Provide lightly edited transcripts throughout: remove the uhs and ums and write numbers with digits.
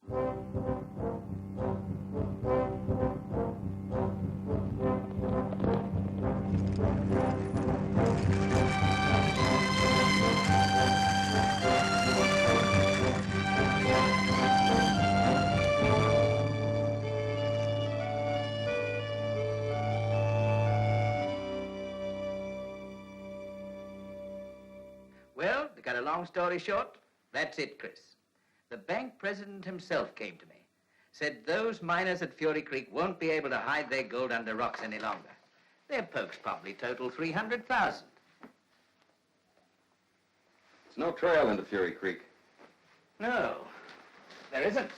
Well, to cut a long story short, that's it, Chris. The bank president himself came to me. Said those miners at Fury Creek won't be able to hide their gold under rocks any longer. Their pokes probably total 300,000. There's no trail into Fury Creek. No, there isn't.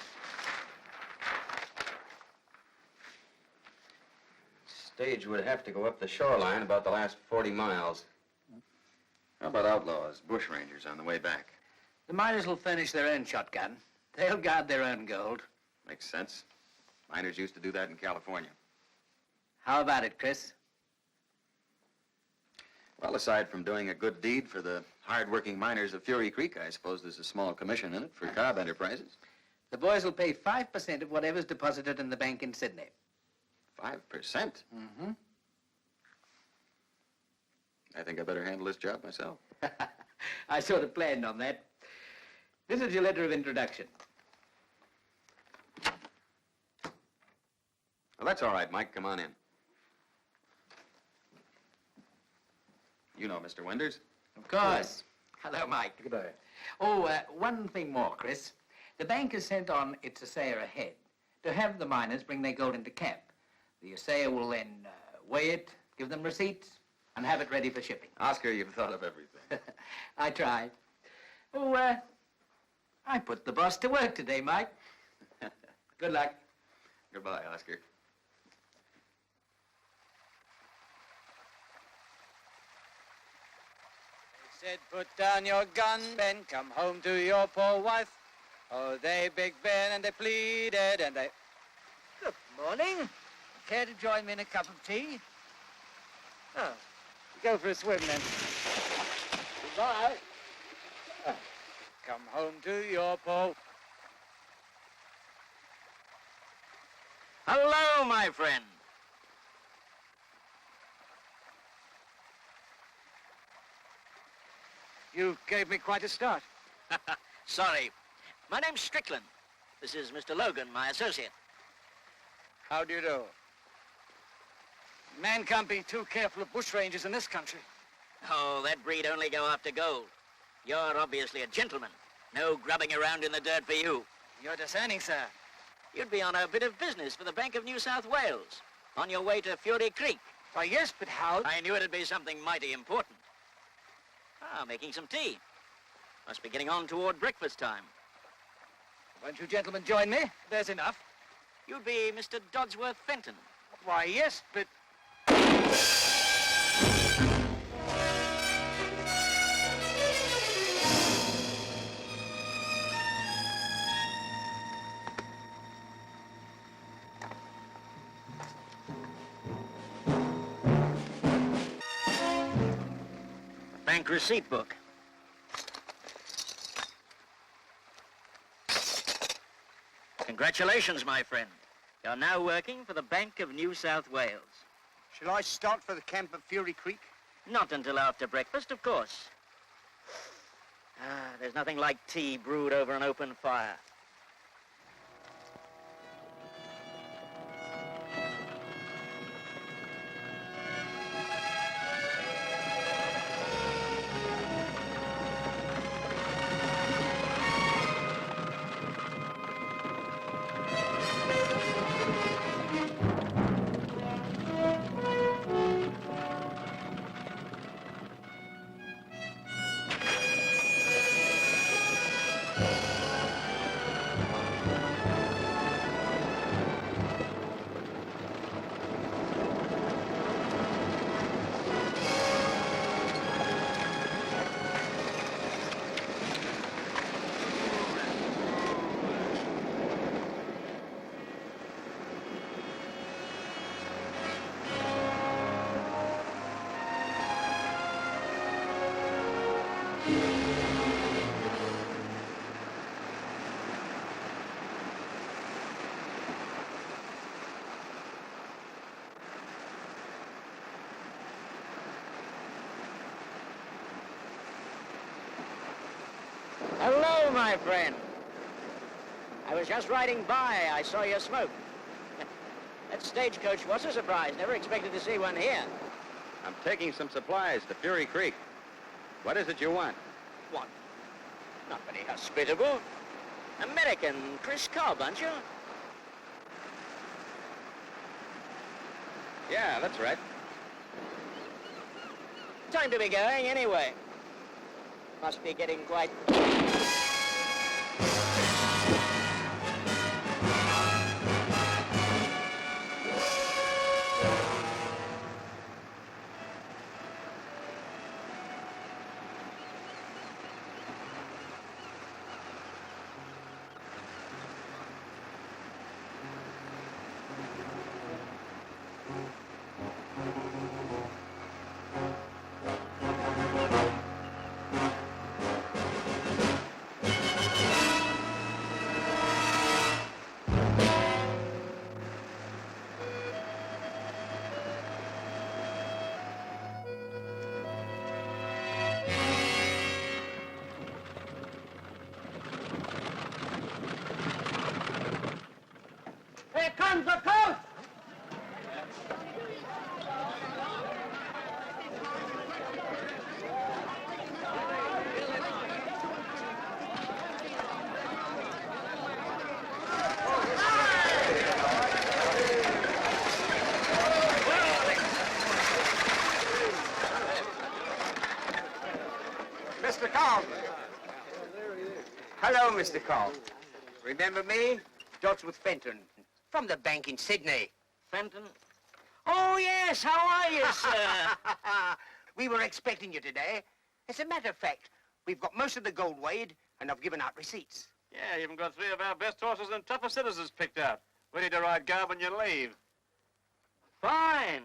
Stage would have to go up the shoreline about the last 40 miles. How about outlaws, bushrangers on the way back? The miners will furnish their own shotgun. They'll guard their own gold. Makes sense. Miners used to do that in California. How about it, Chris? Well, aside from doing a good deed for the hard-working miners of Fury Creek, I suppose there's a small commission in it for Cobb Enterprises. The boys will pay 5% of whatever's deposited in the bank in Sydney. 5%? Mm-hmm. I think I better handle this job myself. I sort of planned on that. This is your letter of introduction. Well, that's all right, Mike. Come on in. You know Mr. Wenders. Of course. Hello, Mike. Goodbye. Oh, one thing more, Chris. The bank has sent on its assayer ahead to have the miners bring their gold into camp. The assayer will then weigh it, give them receipts, and have it ready for shipping. Oscar, you've thought of everything. I tried. Oh, I put the boss to work today, Mike. Good luck. Goodbye, Oscar. They said, put down your gun, Ben, come home to your poor wife. Oh, they begged Ben and they pleaded and they... Good morning. Care to join me in a cup of tea? Oh, go for a swim then. Goodbye. Come home to your poor... Hello, my friend. You gave me quite a start. Sorry. My name's Strickland. This is Mr. Logan, my associate. How do you do? Man can't be too careful of bushrangers in this country. Oh, that breed only go after gold. You're obviously a gentleman. No grubbing around in the dirt for you. You're discerning, sir. You'd be on a bit of business for the Bank of New South Wales, on your way to Fury Creek. Why, yes, but how? I knew it'd be something mighty important. Ah, making some tea. Must be getting on toward breakfast time. Won't you gentlemen join me? There's enough. You'd be Mr. Dodsworth Fenton. Why, yes, but... Bank receipt book. Congratulations, my friend. You're now working for the Bank of New South Wales. Shall I start for the camp at Fury Creek? Not until after breakfast, of course. Ah, there's nothing like tea brewed over an open fire. Hello, my friend. I was just riding by. I saw your smoke. That stagecoach was a surprise. Never expected to see one here. I'm taking some supplies to Fury Creek. What is it you want? What? Not very hospitable. American Chris Cobb, aren't you? Yeah, that's right. Time to be going, anyway. Must be getting quite... Here comes the coach! Mr. Cobb. Hello, Mr. Cobb. Remember me? Dodds with Fenton. From the bank in Sydney. Fenton? Oh, yes. How are you, sir? We were expecting you today. As a matter of fact, we've got most of the gold weighed, and I've given out receipts. Yeah, you even got 3 of our best horses and toughest citizens picked out. Ready to ride Cobb when you leave. Fine.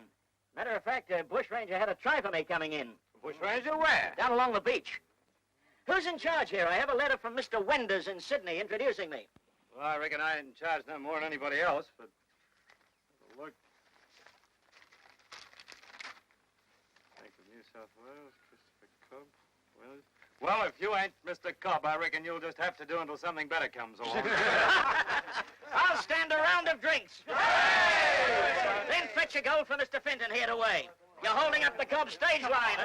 Matter of fact, a bushranger had a try for me coming in. Bushranger where? Down along the beach. Who's in charge here? I have a letter from Mr. Wenders in Sydney introducing me. Well, I reckon I ain't in charge no more than anybody else, but... Look. Bank of New South Wales, Christopher Cobb. Well, if you ain't Mr. Cobb, I reckon you'll just have to do until something better comes along. I'll stand a round of drinks. Then fetch a gold for Mr. Fenton here to weigh. You're holding up the Cobb stage line.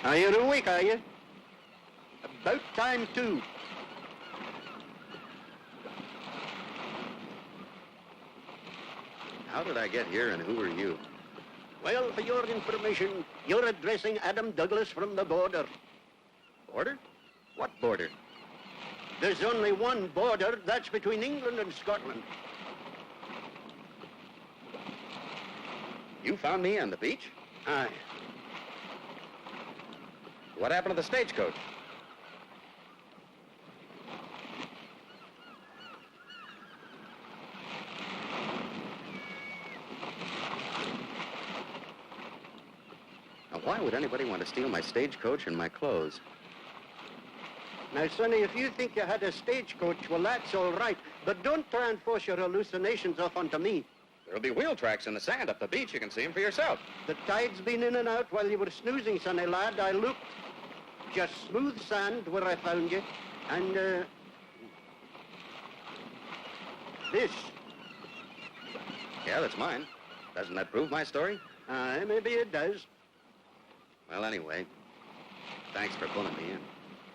Are you awake, are you? About time, too. How did I get here and who are you? Well, for your information, you're addressing Adam Douglas from the border. Border? What border? There's only one border, that's between England and Scotland. You found me on the beach? Aye. What happened to the stagecoach? Now, why would anybody want to steal my stagecoach and my clothes? Now, Sonny, if you think you had a stagecoach, well, that's all right. But don't try and force your hallucinations off onto me. There'll be wheel tracks in the sand up the beach. You can see them for yourself. The tide's been in and out while you were snoozing, Sonny lad. I looked. Just smooth sand where I found you. And, this. Yeah, that's mine. Doesn't that prove my story? Aye, maybe it does. Well, anyway, thanks for pulling me in.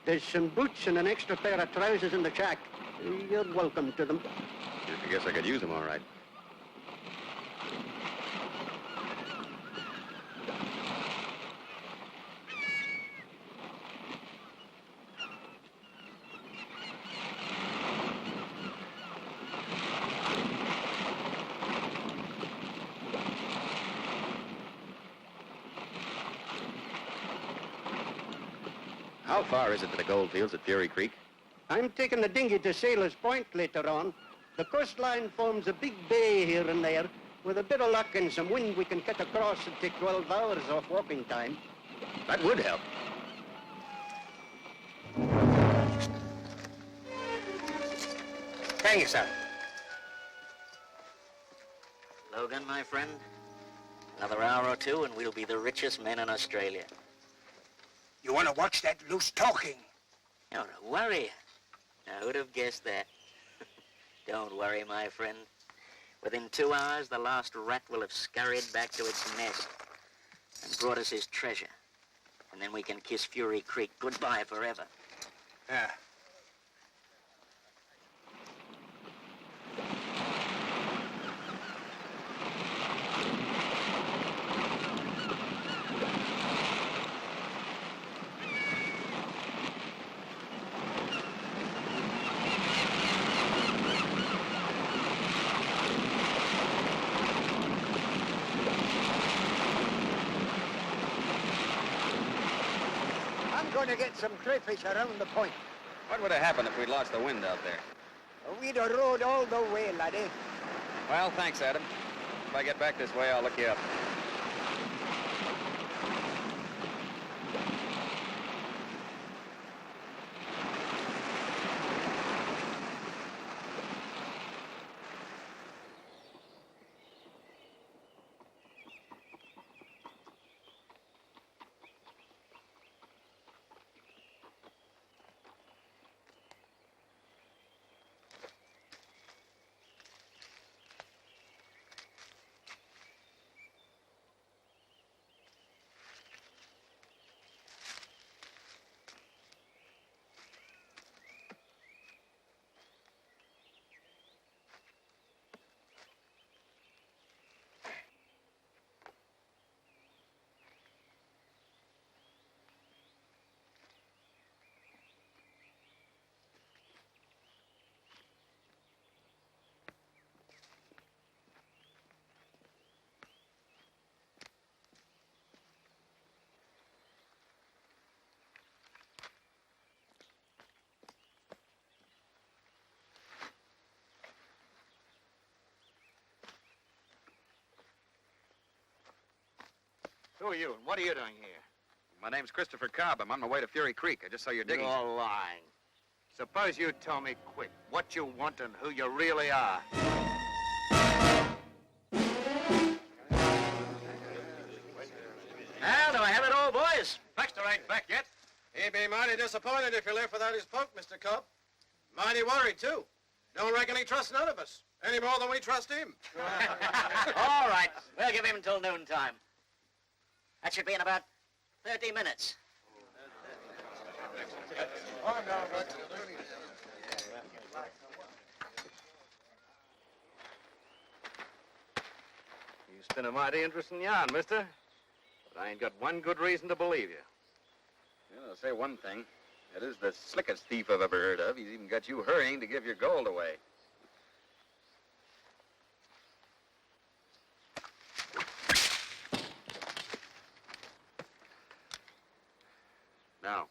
There's some boots and an extra pair of trousers in the shack. You're welcome to them. I guess I could use them all right. How far is it to the gold fields at Fury Creek? I'm taking the dinghy to Sailor's Point later on. The coastline forms a big bay here and there. With a bit of luck and some wind, we can cut across and take 12 hours off walking time. That would help. Thank you, sir. Logan, my friend, another hour or two and we'll be the richest men in Australia. You want to watch that loose talking? You're a worrier. I would have guessed that. Don't worry, my friend. Within 2 hours, the last rat will have scurried back to its nest and brought us his treasure. And then we can kiss Fury Creek goodbye forever. Yeah. I'm going to get some crayfish around the point. What would have happened if we'd lost the wind out there? We'd have rowed all the way, laddie. Well, thanks, Adam. If I get back this way, I'll look you up. Who are you, and what are you doing here? My name's Christopher Cobb. I'm on my way to Fury Creek. I just saw your digging. You're lying. Suppose you tell me quick what you want and who you really are. Well, do I have it all, boys? Baxter ain't back yet. He'd be mighty disappointed if you left without his poke, Mr. Cobb. Mighty worried, too. Don't reckon he trusts none of us, any more than we trust him. All right. We'll give him until noontime. That should be in about 30 minutes. You spin a mighty interesting yarn, mister. But I ain't got one good reason to believe you. Well, I'll say one thing. That is the slickest thief I've ever heard of. He's even got you hurrying to give your gold away. Now,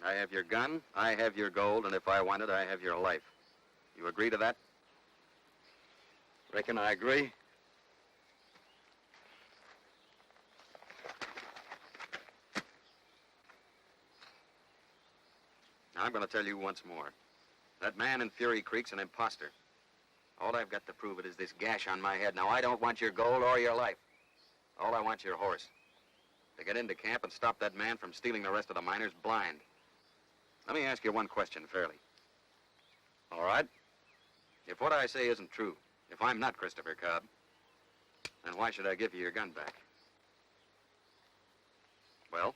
I have your gun, I have your gold, and if I want it, I have your life. You agree to that? Reckon I agree. Now, I'm going to tell you once more. That man in Fury Creek's an impostor. All I've got to prove it is this gash on my head. Now, I don't want your gold or your life. All I want's your horse. To get into camp and stop that man from stealing the rest of the miners blind. Let me ask you one question fairly. All right? If what I say isn't true, if I'm not Christopher Cobb, then why should I give you your gun back? Well?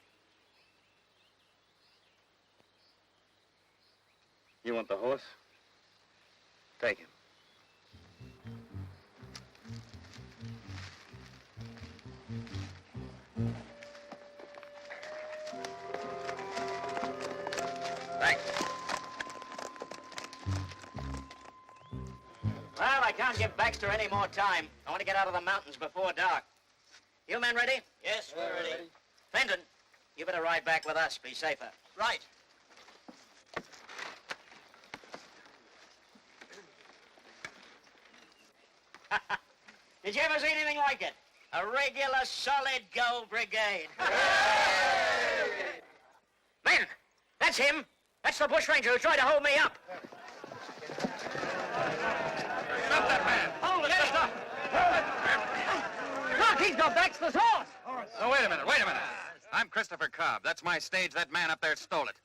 You want the horse? Take him. Thanks. Well, I can't give Baxter any more time. I want to get out of the mountains before dark. You men ready? Yes, we're ready. Fenton, you better ride back with us. Be safer. Right. Did you ever see anything like it? A regular solid gold brigade. Man, that's him. That's the bushranger who tried to hold me up. Get up that man. Hold it, mister. Look, he's got Baxter's horse. Oh, wait a minute. I'm Christopher Cobb. That's my stage. That man up there stole it.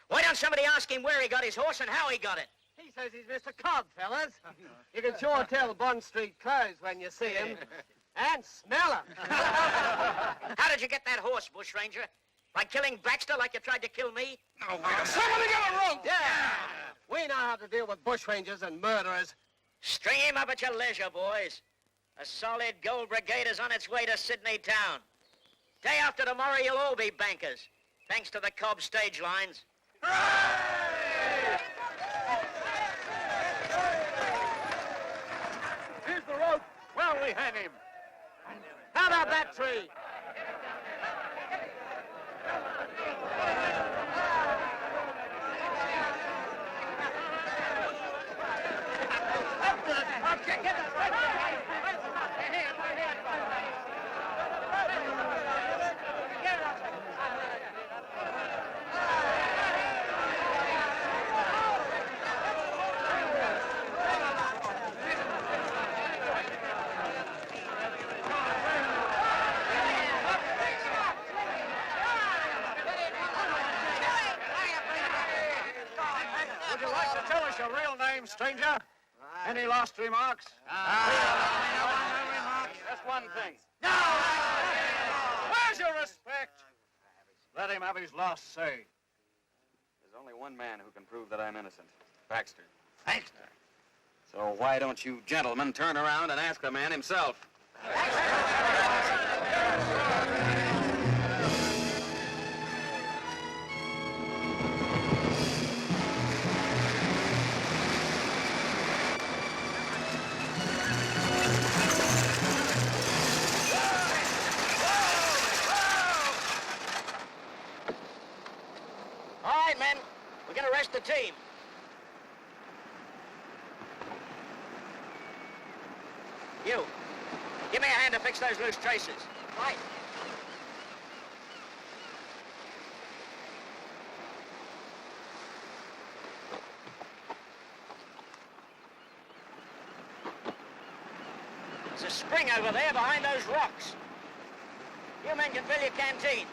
Why don't somebody ask him where he got his horse and how he got it? He says he's Mr. Cobb, fellas. You can sure tell Bond Street clothes when you see him. And smell him. How did you get that horse, bushranger? By killing Baxter like you tried to kill me? Oh, wait a second. Somebody get a rope. Yeah. We know how to deal with bushrangers and murderers. String him up at your leisure, boys. A solid gold brigade is on its way to Sydney town. Day after tomorrow, you'll all be bankers, thanks to the Cobb stage lines. Here's the rope. Where'll we hang him? How about that tree? Would you like to tell us your real name, stranger? Any last remarks? Just one thing. Where's your respect? Let him have his last say. There's only one man who can prove that I'm innocent. Baxter. Baxter? So why don't you gentlemen turn around and ask the man himself? All right, men. We're going to arrest the team. You. Give me a hand to fix those loose traces. Right. There's a spring over there behind those rocks. You men can fill your canteens.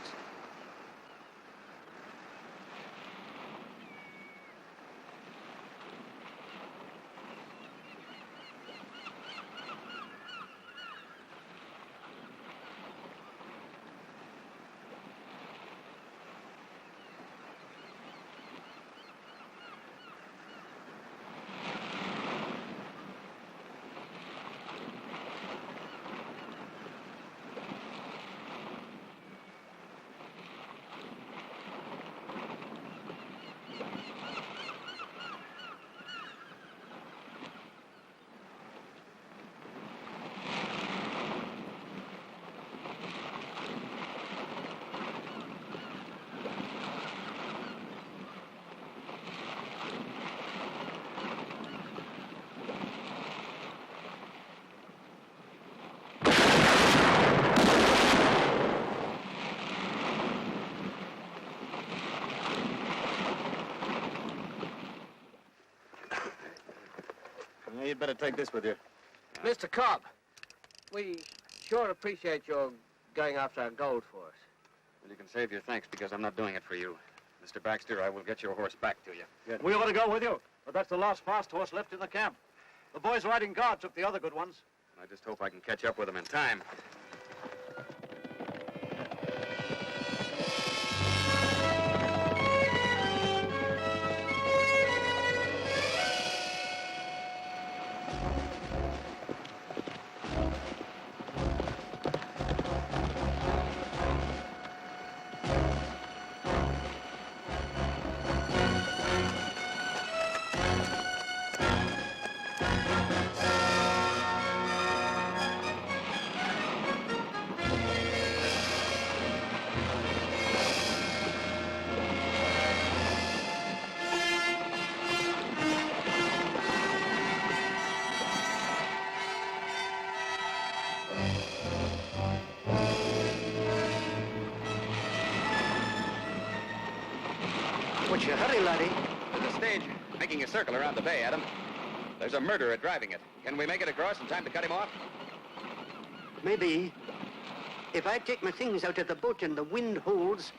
You'd better take this with you. Mr. Cobb, we sure appreciate your going after our gold for us. Well, you can save your thanks because I'm not doing it for you. Mr. Baxter, I will get your horse back to you. Good. We ought to go with you, but that's the last fast horse left in the camp. The boys riding guard took the other good ones. I just hope I can catch up with them in time. What's your hurry, laddie? There's a stage making a circle around the bay, Adam. There's a murderer driving it. Can we make it across in time to cut him off? Maybe. If I take my things out of the boat and the wind holds...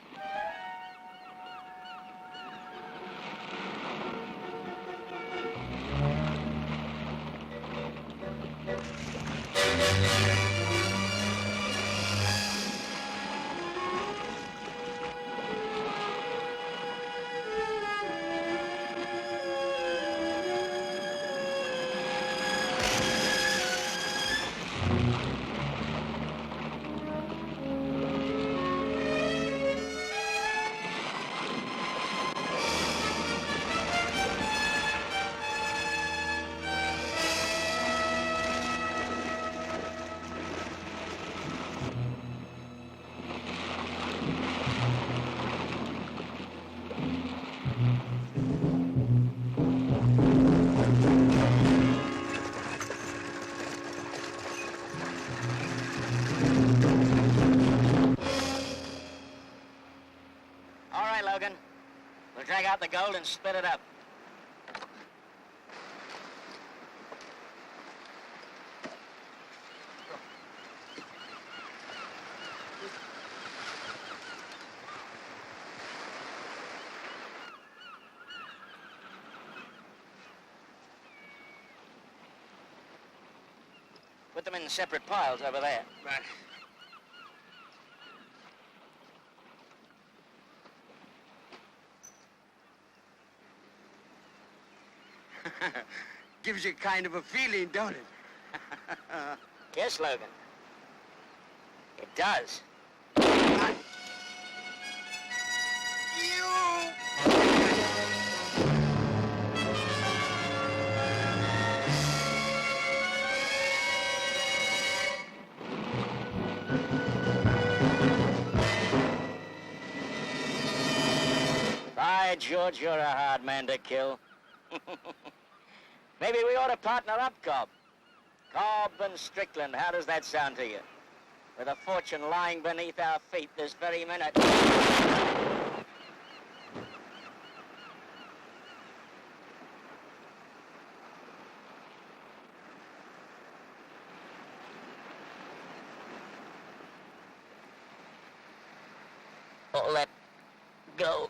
All right, Logan. We'll drag out the gold and split it up. Put them in separate piles over there. Right. Gives you kind of a feeling, don't it? Yes, Logan. It does. By George, you're a hard man to kill. Maybe we ought to partner up, Cobb. Cobb and Strickland, how does that sound to you? With a fortune lying beneath our feet this very minute. Oh, let go.